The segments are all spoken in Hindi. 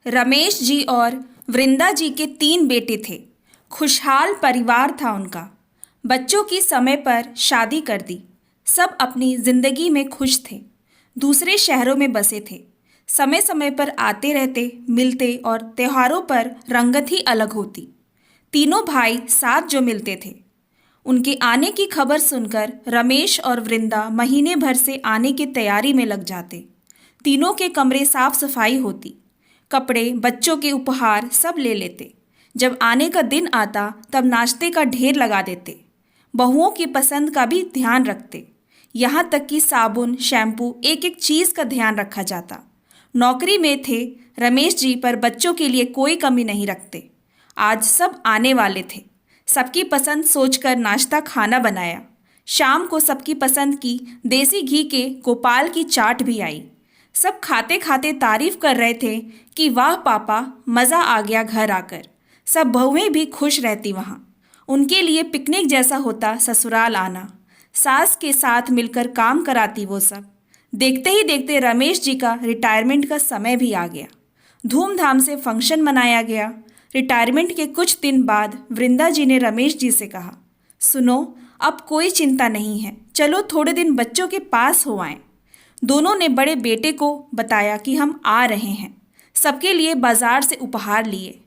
रमेश जी और वृंदा जी के 3 बेटे थे। खुशहाल परिवार था उनका। बच्चों की समय पर शादी कर दी। सब अपनी जिंदगी में खुश थे। दूसरे शहरों में बसे थे। समय समय पर आते रहते, मिलते और त्योहारों पर रंगत ही अलग होती। तीनों भाई साथ जो मिलते थे। उनके आने की खबर सुनकर रमेश और वृंदा महीने भर से आने की तैयारी में लग जाते। तीनों के कमरे साफ सफाई होती। कपड़े, बच्चों के उपहार सब ले लेते। जब आने का दिन आता तब नाश्ते का ढेर लगा देते। बहुओं की पसंद का भी ध्यान रखते। यहाँ तक कि साबुन, शैम्पू, एक एक चीज़ का ध्यान रखा जाता। नौकरी में थे रमेश जी, पर बच्चों के लिए कोई कमी नहीं रखते। आज सब आने वाले थे। सबकी पसंद सोचकर नाश्ता खाना बनाया। शाम को सबकी पसंद की देसी घी के गोपाल की चाट भी आई। सब खाते खाते तारीफ कर रहे थे कि वाह पापा, मज़ा आ गया घर आकर। सब बहुएं भी खुश रहती वहाँ। उनके लिए पिकनिक जैसा होता ससुराल आना। सास के साथ मिलकर काम कराती वो सब। देखते ही देखते रमेश जी का रिटायरमेंट का समय भी आ गया। धूमधाम से फंक्शन मनाया गया। रिटायरमेंट के कुछ दिन बाद वृंदा जी ने रमेश जी से कहा, सुनो, अब कोई चिंता नहीं है, चलो थोड़े दिन बच्चों के पास हो आएं। दोनों ने बड़े बेटे को बताया कि हम आ रहे हैं। सबके लिए बाजार से उपहार लिए।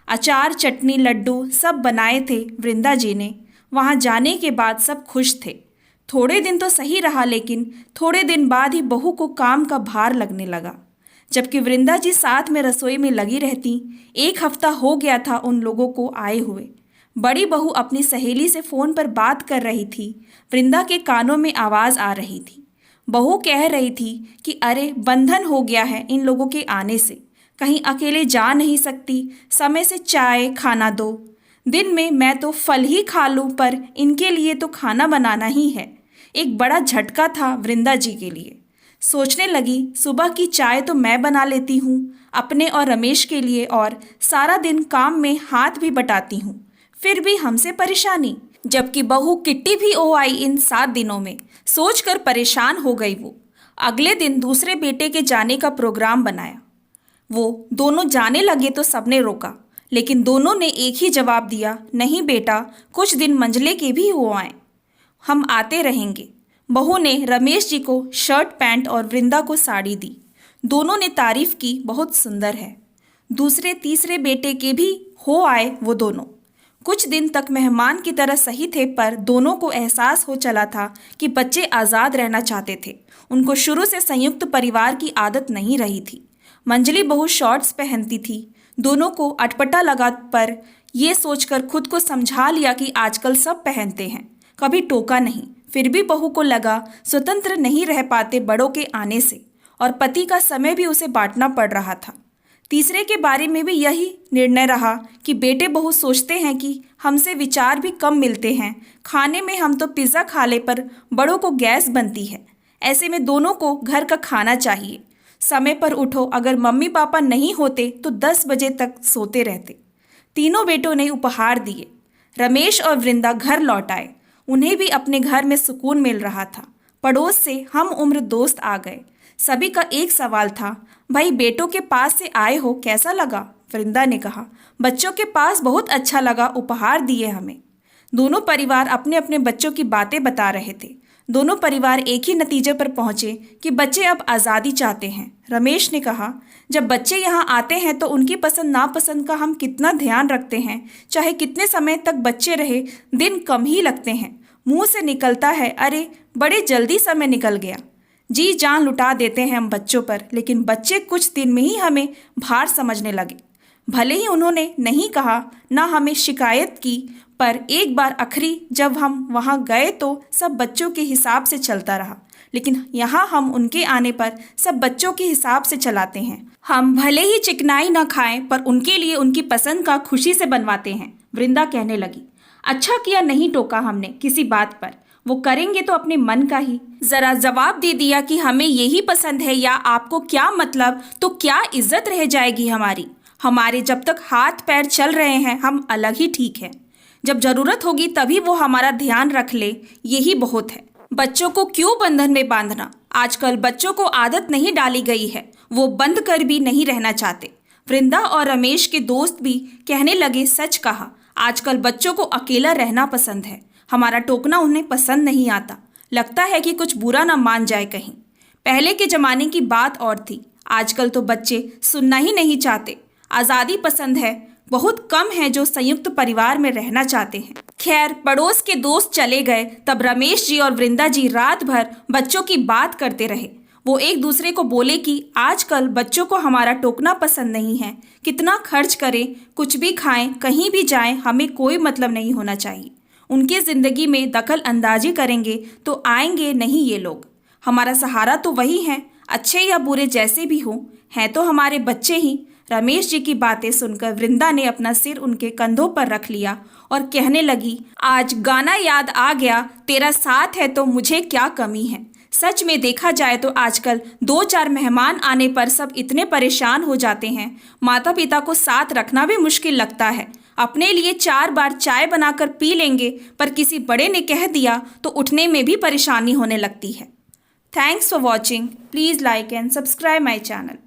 अचार, चटनी, लड्डू सब बनाए थे वृंदा जी ने। वहाँ जाने के बाद सब खुश थे। थोड़े दिन तो सही रहा, लेकिन थोड़े दिन बाद ही बहू को काम का भार लगने लगा। जबकि वृंदा जी साथ में रसोई में लगी रहती। 1 हफ्ता हो गया था उन लोगों को आए हुए। बड़ी बहू अपनी सहेली से फ़ोन पर बात कर रही थी। वृंदा के कानों में आवाज़ आ रही थी। बहू कह रही थी कि अरे, बंधन हो गया है इन लोगों के आने से। कहीं अकेले जा नहीं सकती। समय से चाय खाना दो। दिन में मैं तो फल ही खा लूँ, पर इनके लिए तो खाना बनाना ही है। एक बड़ा झटका था वृंदा जी के लिए। सोचने लगी, सुबह की चाय तो मैं बना लेती हूँ अपने और रमेश के लिए, और सारा दिन काम में हाथ भी बटाती हूँ, फिर भी हमसे परेशानी। जबकि बहू किट्टी भी ओ आई इन 7 दिनों में। सोचकर परेशान हो गई वो। अगले दिन दूसरे बेटे के जाने का प्रोग्राम बनाया। वो दोनों जाने लगे तो सबने रोका, लेकिन दोनों ने एक ही जवाब दिया, नहीं बेटा, कुछ दिन मंझले के भी हो आए, हम आते रहेंगे। बहू ने रमेश जी को शर्ट पैंट और वृंदा को साड़ी दी। दोनों ने तारीफ की, बहुत सुंदर है। दूसरे तीसरे बेटे के भी हो आए वो दोनों। कुछ दिन तक मेहमान की तरह सही थे, पर दोनों को एहसास हो चला था कि बच्चे आज़ाद रहना चाहते थे। उनको शुरू से संयुक्त परिवार की आदत नहीं रही थी। मंजली बहू शॉर्ट्स पहनती थी। दोनों को अटपटा लगा, पर ये सोचकर खुद को समझा लिया कि आजकल सब पहनते हैं। कभी टोका नहीं। फिर भी बहू को लगा स्वतंत्र नहीं रह पाते बड़ों के आने से, और पति का समय भी उसे बांटना पड़ रहा था। तीसरे के बारे में भी यही निर्णय रहा कि बेटे बहू सोचते हैं कि हमसे विचार भी कम मिलते हैं। खाने में हम तो पिज़्ज़ा खा ले, पर बड़ों को गैस बनती है। ऐसे में दोनों को घर का खाना चाहिए। समय पर उठो, अगर मम्मी पापा नहीं होते तो 10 बजे तक सोते रहते। तीनों बेटों ने उपहार दिए। रमेश और वृंदा घर लौट आए। उन्हें भी अपने घर में सुकून मिल रहा था। पड़ोस से हम उम्र दोस्त आ गए। सभी का एक सवाल था, भाई बेटों के पास से आए हो, कैसा लगा? वृंदा ने कहा, बच्चों के पास बहुत अच्छा लगा, उपहार दिए हमें। दोनों परिवार अपने अपने बच्चों की बातें बता रहे थे। दोनों परिवार एक ही नतीजे पर पहुंचे कि बच्चे अब आज़ादी चाहते हैं। रमेश ने कहा, जब बच्चे यहाँ आते हैं तो उनकी पसंद नापसंद का हम कितना ध्यान रखते हैं। चाहे कितने समय तक बच्चे रहे, दिन कम ही लगते हैं। मुंह से निकलता है, अरे बड़े जल्दी समय निकल गया। जी जान लुटा देते हैं हम बच्चों पर, लेकिन बच्चे कुछ दिन में ही हमें भार समझने लगे। भले ही उन्होंने नहीं कहा, ना हमें शिकायत की, पर एक बार आखिरी जब हम वहाँ गए तो सब बच्चों के हिसाब से चलता रहा। लेकिन यहाँ हम उनके आने पर सब बच्चों के हिसाब से चलाते हैं। हम भले ही चिकनाई ना खाएं, पर उनके लिए उनकी पसंद का खुशी से बनवाते हैं। वृंदा कहने लगी, अच्छा किया नहीं टोका हमने किसी बात पर। वो करेंगे तो अपने मन का ही। जरा जवाब दे दिया कि हमें यही पसंद है, या आपको क्या मतलब, तो क्या इज्जत रह जाएगी हमारी। हमारे जब तक हाथ पैर चल रहे हैं हम अलग ही ठीक है। जब जरूरत होगी तभी वो हमारा ध्यान रख ले, यही बहुत है। बच्चों को क्यों बंधन में बांधना? आजकल बच्चों को आदत नहीं डाली गई है, वो बंद कर भी नहीं रहना चाहते। वृंदा और रमेश के दोस्त भी कहने लगे, सच कहा, आजकल बच्चों को अकेला रहना पसंद है। हमारा टोकना उन्हें पसंद नहीं आता। लगता है कि कुछ बुरा ना मान जाए कहीं। पहले के जमाने की बात और थी, आजकल तो बच्चे सुनना ही नहीं चाहते। आज़ादी पसंद है, बहुत कम है जो संयुक्त परिवार में रहना चाहते हैं। खैर, पड़ोस के दोस्त चले गए, तब रमेश जी और वृंदा जी रात भर बच्चों की बात करते रहे। वो एक दूसरे को बोले कि आजकल बच्चों को हमारा टोकना पसंद नहीं है। कितना खर्च करें, कुछ भी खाएं, कहीं भी जाएं, हमें कोई मतलब नहीं होना चाहिए। उनके ज़िंदगी में दखल अंदाजी करेंगे तो आएंगे नहीं ये लोग। हमारा सहारा तो वही है, अच्छे या बुरे जैसे भी हों, हैं तो हमारे बच्चे ही। रमेश जी की बातें सुनकर वृंदा ने अपना सिर उनके कंधों पर रख लिया और कहने लगी, आज गाना याद आ गया, तेरा साथ है तो मुझे क्या कमी है। सच में देखा जाए तो आजकल 2-4 मेहमान आने पर सब इतने परेशान हो जाते हैं, माता पिता को साथ रखना भी मुश्किल लगता है। अपने लिए 4 बार चाय बनाकर पी लेंगे, पर किसी बड़े ने कह दिया तो उठने में भी परेशानी होने लगती है। Thanks for watching. Please like and subscribe my channel.